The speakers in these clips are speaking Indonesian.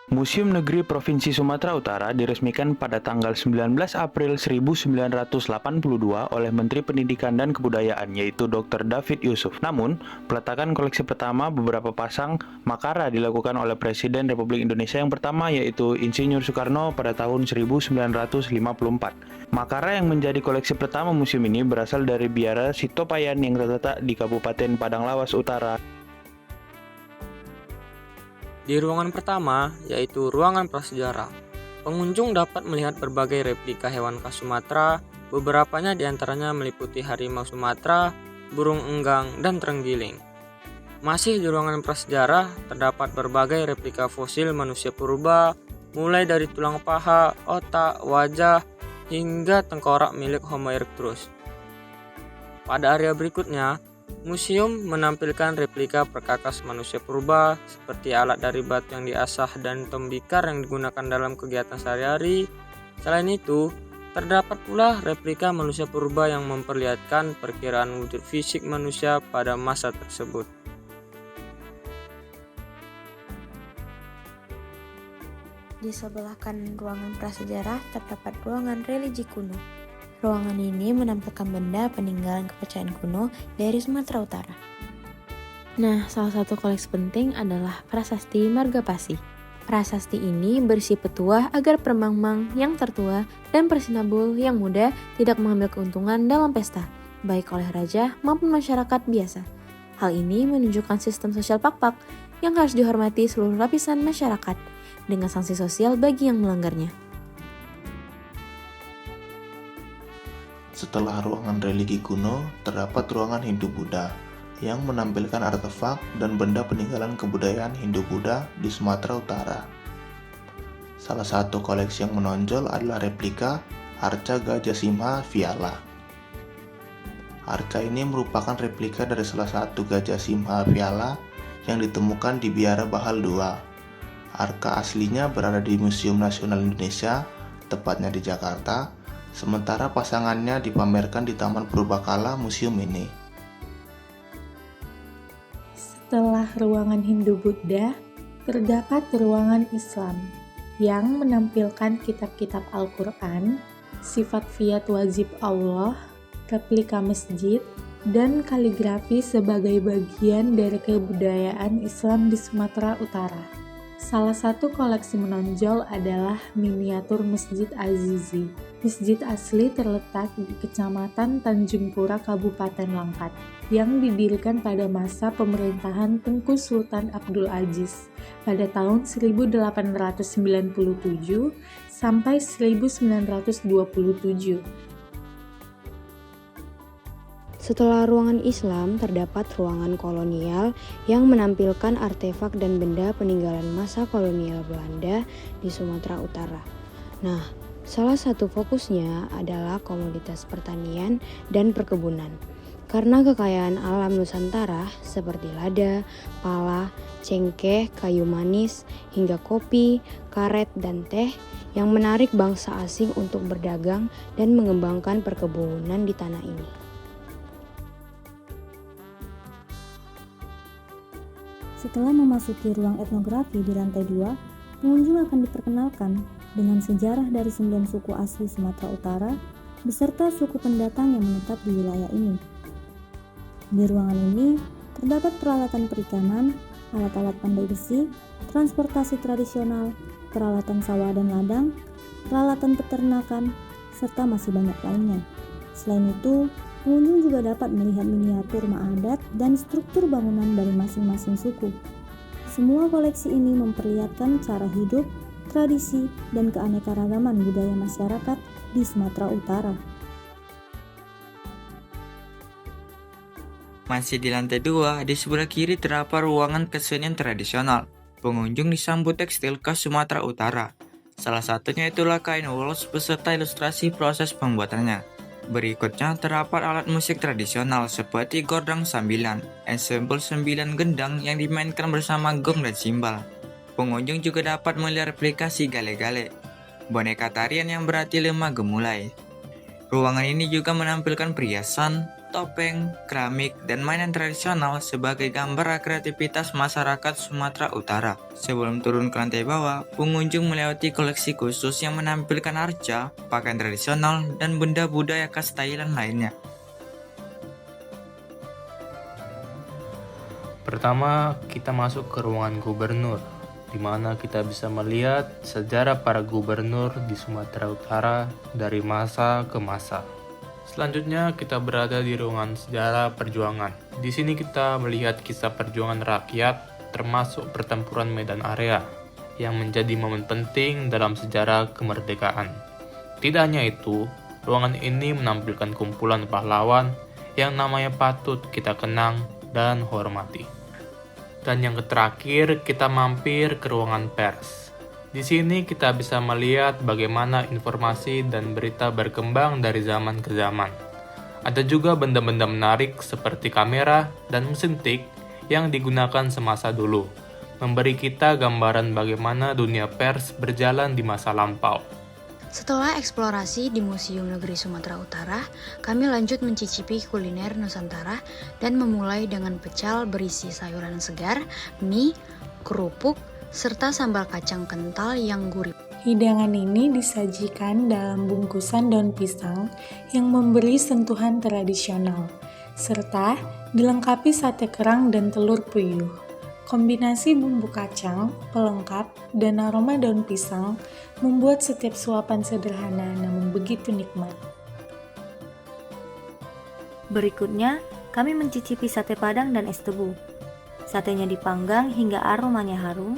Museum Negeri Provinsi Sumatera Utara diresmikan pada tanggal 19 April 1982 oleh Menteri Pendidikan dan Kebudayaan yaitu Dr. David Yusuf. Namun, peletakan koleksi pertama beberapa pasang makara dilakukan oleh Presiden Republik Indonesia yang pertama yaitu Insinyur Soekarno pada tahun 1954. Makara yang menjadi koleksi pertama museum ini berasal dari biara Sitopayan yang terletak di Kabupaten Padang Lawas Utara. Di ruangan pertama, yaitu ruangan prasejarah, pengunjung dapat melihat berbagai replika hewan khas Sumatera, beberapanya diantaranya meliputi harimau Sumatera, burung enggang, dan terenggiling. Masih di ruangan prasejarah, terdapat berbagai replika fosil manusia purba, mulai dari tulang paha, otak, wajah, hingga tengkorak milik Homo erectus. Pada area berikutnya, museum menampilkan replika perkakas manusia purba seperti alat dari batu yang diasah dan tembikar yang digunakan dalam kegiatan sehari-hari. Selain itu, terdapat pula replika manusia purba yang memperlihatkan perkiraan wujud fisik manusia pada masa tersebut. Di sebelah kanan ruangan prasejarah terdapat ruangan religi kuno. Ruangan ini menampilkan benda peninggalan kepercayaan kuno dari Sumatera Utara. Nah, salah satu koleksi penting adalah prasasti Margapasi. Prasasti ini berisi petuah agar permang-mang yang tertua dan persinabul yang muda tidak mengambil keuntungan dalam pesta, baik oleh raja maupun masyarakat biasa. Hal ini menunjukkan sistem sosial pak-pak yang harus dihormati seluruh lapisan masyarakat, dengan sanksi sosial bagi yang melanggarnya. Setelah ruangan religi kuno, terdapat ruangan Hindu-Buddha yang menampilkan artefak dan benda peninggalan kebudayaan Hindu-Buddha di Sumatera Utara. Salah satu koleksi yang menonjol adalah replika arca Gajah Simha Vyala. Arca ini merupakan replika dari salah satu Gajah Simha Vyala yang ditemukan di Biara Bahal II. Arca aslinya berada di Museum Nasional Indonesia, tepatnya di Jakarta, sementara pasangannya dipamerkan di Taman Purbakala museum ini. Setelah ruangan Hindu-Buddha, terdapat ruangan Islam yang menampilkan kitab-kitab Al-Quran, sifat fiat wajib Allah, replika masjid, dan kaligrafi sebagai bagian dari kebudayaan Islam di Sumatera Utara. Salah satu koleksi menonjol adalah miniatur Masjid Azizi. Masjid asli terletak di Kecamatan Tanjung Pura, Kabupaten Langkat, yang didirikan pada masa pemerintahan Tengku Sultan Abdul Aziz pada tahun 1897 sampai 1927. Setelah ruangan Islam, terdapat ruangan kolonial yang menampilkan artefak dan benda peninggalan masa kolonial Belanda di Sumatera Utara. Nah, salah satu fokusnya adalah komoditas pertanian dan perkebunan. Karena kekayaan alam Nusantara seperti lada, pala, cengkeh, kayu manis, hingga kopi, karet, dan teh yang menarik bangsa asing untuk berdagang dan mengembangkan perkebunan di tanah ini. Setelah memasuki ruang etnografi di lantai 2, pengunjung akan diperkenalkan dengan sejarah dari 9 suku asli Sumatera Utara beserta suku pendatang yang menetap di wilayah ini. Di ruangan ini terdapat peralatan perikanan, alat-alat pandai besi, transportasi tradisional, peralatan sawah dan ladang, peralatan peternakan, serta masih banyak lainnya. Selain itu, pengunjung juga dapat melihat miniatur rumah adat dan struktur bangunan dari masing-masing suku. Semua koleksi ini memperlihatkan cara hidup, tradisi, dan keanekaragaman budaya masyarakat di Sumatera Utara. Masih di lantai 2, di sebelah kiri terdapat ruangan kesenian tradisional. Pengunjung disambut tekstil khas Sumatera Utara. Salah satunya itulah kain ulos beserta ilustrasi proses pembuatannya. Berikutnya terdapat alat musik tradisional seperti gordang sambilan, ensemble 9 gendang yang dimainkan bersama gong dan simbal. Pengunjung juga dapat melihat replikasi gale-gale, boneka tarian yang berarti lemah gemulai. Ruangan ini juga menampilkan perhiasan, topeng, keramik, dan mainan tradisional sebagai gambar kreativitas masyarakat Sumatera Utara. Sebelum turun ke lantai bawah, pengunjung melewati koleksi khusus yang menampilkan arca, pakaian tradisional, dan benda budaya khas Thailand lainnya. Pertama, kita masuk ke ruangan gubernur, di mana kita bisa melihat sejarah para gubernur di Sumatera Utara dari masa ke masa. Selanjutnya, kita berada di ruangan sejarah perjuangan. Di sini kita melihat kisah perjuangan rakyat, termasuk pertempuran Medan Area, yang menjadi momen penting dalam sejarah kemerdekaan. Tidak hanya itu, ruangan ini menampilkan kumpulan pahlawan yang namanya patut kita kenang dan hormati. Dan yang terakhir, kita mampir ke ruangan pers. Di sini kita bisa melihat bagaimana informasi dan berita berkembang dari zaman ke zaman. Ada juga benda-benda menarik seperti kamera dan mesin tik yang digunakan semasa dulu, memberi kita gambaran bagaimana dunia pers berjalan di masa lampau. Setelah eksplorasi di Museum Negeri Sumatera Utara, kami lanjut mencicipi kuliner Nusantara dan memulai dengan pecel berisi sayuran segar, mie, kerupuk, serta sambal kacang kental yang gurih. Hidangan ini disajikan dalam bungkusan daun pisang yang memberi sentuhan tradisional, serta dilengkapi sate kerang dan telur puyuh. Kombinasi bumbu kacang, pelengkap, dan aroma daun pisang membuat setiap suapan sederhana namun begitu nikmat. Berikutnya, kami mencicipi sate padang dan es tebu. Satenya dipanggang hingga aromanya harum,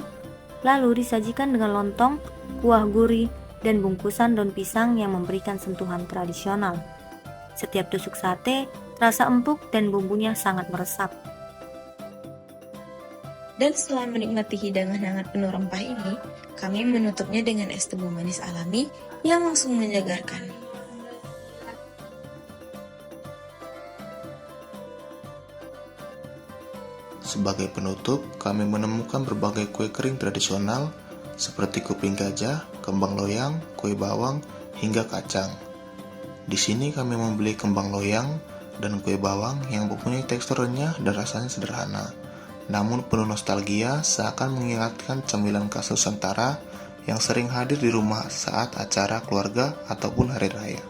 lalu disajikan dengan lontong, kuah gurih, dan bungkusan daun pisang yang memberikan sentuhan tradisional. Setiap tusuk sate terasa empuk dan bumbunya sangat meresap. Dan setelah menikmati hidangan hangat penuh rempah ini, kami menutupnya dengan es tebu manis alami yang langsung menyegarkan. Sebagai penutup, kami menemukan berbagai kue kering tradisional seperti kuping gajah, kembang loyang, kue bawang, hingga kacang. Di sini kami membeli kembang loyang dan kue bawang yang mempunyai tekstur renyah dan rasanya sederhana, namun penuh nostalgia seakan mengingatkan cemilan khas Nusantara yang sering hadir di rumah saat acara keluarga ataupun hari raya.